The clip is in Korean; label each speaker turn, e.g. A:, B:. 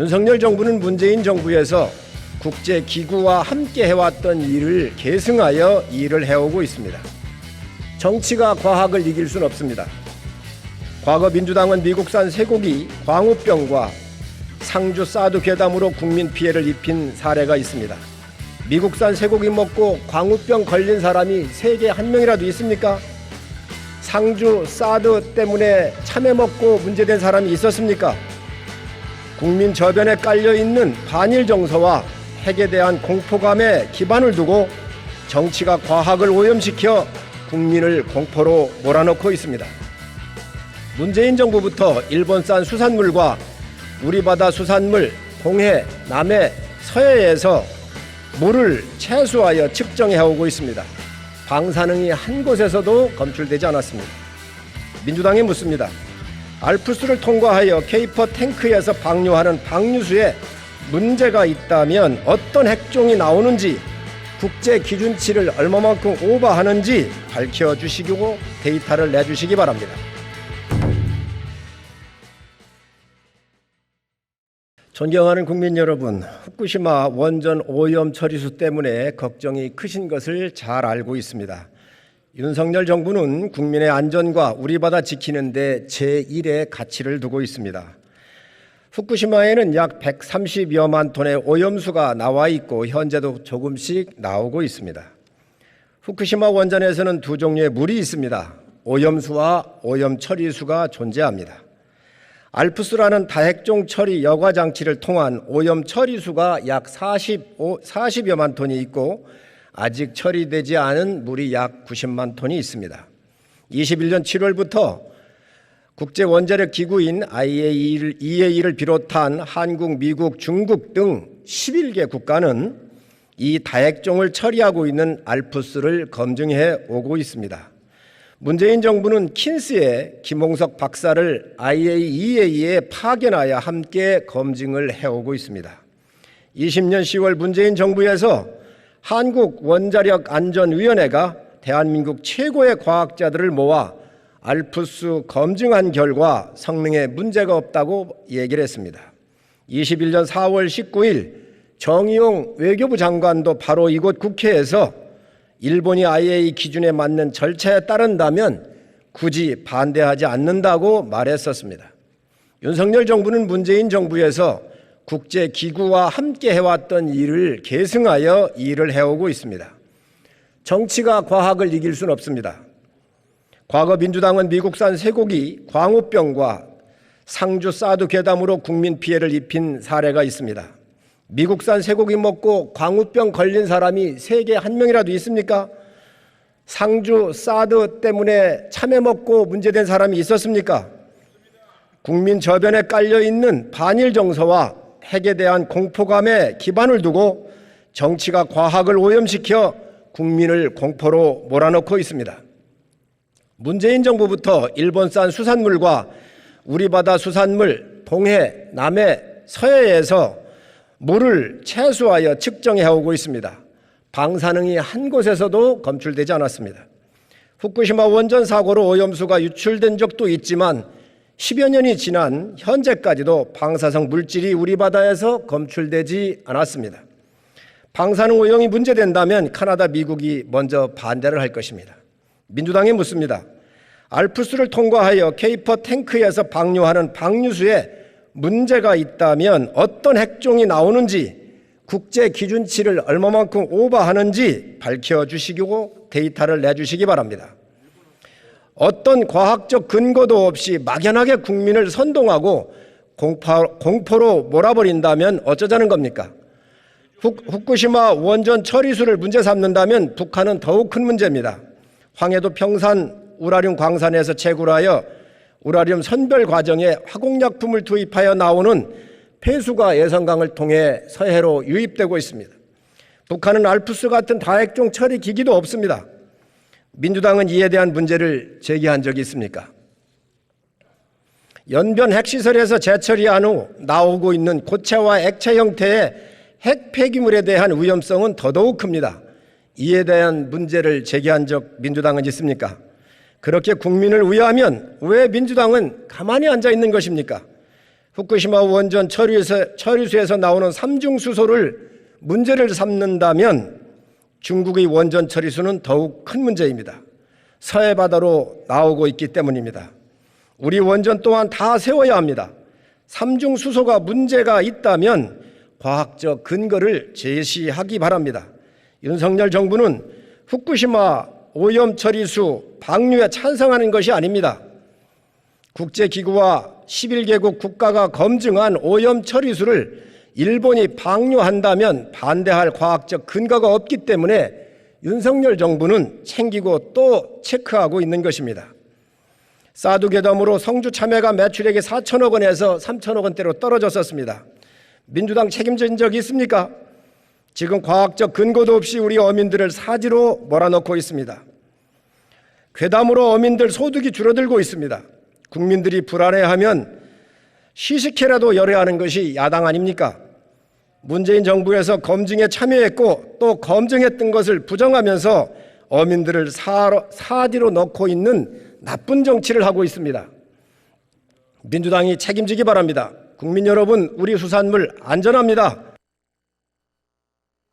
A: 윤석열 정부는 문재인 정부에서 국제기구와 함께 해왔던 일을 계승하여 일을 해오고 있습니다. 정치가 과학을 이길 수는 없습니다. 과거 민주당은 미국산 쇠고기 광우병과 상주 사드 괴담으로 국민 피해를 입힌 사례가 있습니다. 미국산 쇠고기 먹고 광우병 걸린 사람이 세계에 한 명이라도 있습니까? 상주 사드 때문에 참외 먹고 문제된 사람이 있었습니까? 국민 저변에 깔려있는 반일 정서와 핵에 대한 공포감에 기반을 두고 정치가 과학을 오염시켜 국민을 공포로 몰아넣고 있습니다. 문재인 정부부터 일본산 수산물과 우리 바다 수산물 동해, 남해, 서해에서 물을 채수하여 측정해오고 있습니다. 방사능이 한 곳에서도 검출되지 않았습니다. 민주당이 묻습니다. 알프스를 통과하여 케이퍼 탱크에서 방류하는 방류수에 문제가 있다면 어떤 핵종이 나오는지, 국제 기준치를 얼마만큼 오버하는지 밝혀주시고 데이터를 내주시기 바랍니다. 존경하는 국민 여러분, 후쿠시마 원전 오염 처리수 때문에 걱정이 크신 것을 잘 알고 있습니다. 윤석열 정부는 국민의 안전과 우리 바다 지키는 데 제1의 가치를 두고 있습니다. 후쿠시마에는 약 130여만 톤의 오염수가 나와 있고 현재도 조금씩 나오고 있습니다. 후쿠시마 원전에서는 두 종류의 물이 있습니다. 오염수와 오염 처리수가 존재합니다. 알프스라는 다핵종 처리 여과 장치를 통한 오염 처리수가 약 40여만 톤이 있고 아직 처리되지 않은 물이 약 90만 톤이 있습니다. 21년 7월부터 국제원자력 기구인 IAEA를 비롯한 한국, 미국, 중국 등 11개 국가는 이 다핵종을 처리하고 있는 알프스를 검증해 오고 있습니다. 문재인 정부는 킨스의 김홍석 박사를 IAEA에 파견하여 함께 검증을 해오고 있습니다. 20년 10월 문재인 정부에서 한국원자력안전위원회가 대한민국 최고의 과학자들을 모아 알프스 검증한 결과 성능에 문제가 없다고 얘기를 했습니다. 21년 4월 19일 정의용 외교부 장관도 바로 이곳 국회에서 일본이 IAEA 기준에 맞는 절차에 따른다면 굳이 반대하지 않는다고 말했었습니다. 윤석열 정부는 문재인 정부에서 국제기구와 함께 해왔던 일을 계승하여 일을 해오고 있습니다. 정치가 과학을 이길 수는 없습니다. 과거 민주당은 미국산 쇠고기 광우병과 상주 사드 괴담으로 국민 피해를 입힌 사례가 있습니다. 미국산 쇠고기 먹고 광우병 걸린 사람이 세계에 한 명이라도 있습니까? 상주 사드 때문에 참외 먹고 문제된 사람이 있었습니까? 국민 저변에 깔려있는 반일 정서와 핵에 대한 공포감에 기반을 두고 정치가 과학을 오염시켜 국민을 공포로 몰아넣고 있습니다. 문재인 정부부터 일본산 수산물과 우리 바다 수산물 동해, 남해, 서해에서 물을 채수하여 측정해오고 있습니다. 방사능이 한 곳에서도 검출되지 않았습니다. 후쿠시마 원전 사고로 오염수가 유출된 적도 있지만 10여 년이 지난 현재까지도 방사성 물질이 우리 바다에서 검출되지 않았습니다. 방사능 오염이 문제된다면 카나다, 미국이 먼저 반대를 할 것입니다. 민주당이 묻습니다. 알프스를 통과하여 케이퍼 탱크에서 방류하는 방류수에 문제가 있다면 어떤 핵종이 나오는지, 국제 기준치를 얼마만큼 오버하는지 밝혀주시고 데이터를 내주시기 바랍니다. 어떤 과학적 근거도 없이 막연하게 국민을 선동하고 공포로 몰아버린다면 어쩌자는 겁니까? 후쿠시마 원전 처리수를 문제 삼는다면 북한은 더욱 큰 문제입니다. 황해도 평산 우라늄 광산에서 채굴하여 우라늄 선별 과정에 화공약품을 투입하여 나오는 폐수가 예성강을 통해 서해로 유입되고 있습니다. 북한은 알프스 같은 다핵종 처리 기기도 없습니다. 민주당은 이에 대한 문제를 제기한 적이 있습니까? 연변 핵시설에서 재처리한 후 나오고 있는 고체와 액체 형태의 핵 폐기물에 대한 위험성은 더더욱 큽니다. 이에 대한 문제를 제기한 적 민주당은 있습니까? 그렇게 국민을 위하면 왜 민주당은 가만히 앉아 있는 것입니까? 후쿠시마 원전 처리수에서 나오는 삼중수소를 문제를 삼는다면 중국의 원전 처리수는 더욱 큰 문제입니다. 서해 바다로 나오고 있기 때문입니다. 우리 원전 또한 다 세워야 합니다. 삼중수소가 문제가 있다면 과학적 근거를 제시하기 바랍니다. 윤석열 정부는 후쿠시마 오염 처리수 방류에 찬성하는 것이 아닙니다. 국제기구와 11개국 국가가 검증한 오염 처리수를 일본이 방류한다면 반대할 과학적 근거가 없기 때문에 윤석열 정부는 챙기고 또 체크하고 있는 것입니다. 사드 괴담으로 성주 참외가 매출액이 4천억 원에서 3천억 원대로 떨어졌었습니다. 민주당 책임진 적이 있습니까? 지금 과학적 근거도 없이 우리 어민들을 사지로 몰아넣고 있습니다. 괴담으로 어민들 소득이 줄어들고 있습니다. 국민들이 불안해하면 시식회라도 열어야 하는 것이 야당 아닙니까? 문재인 정부에서 검증에 참여했고 또 검증했던 것을 부정하면서 어민들을 사지로 넣고 있는 나쁜 정치를 하고 있습니다. 민주당이 책임지기 바랍니다. 국민 여러분, 우리 수산물 안전합니다.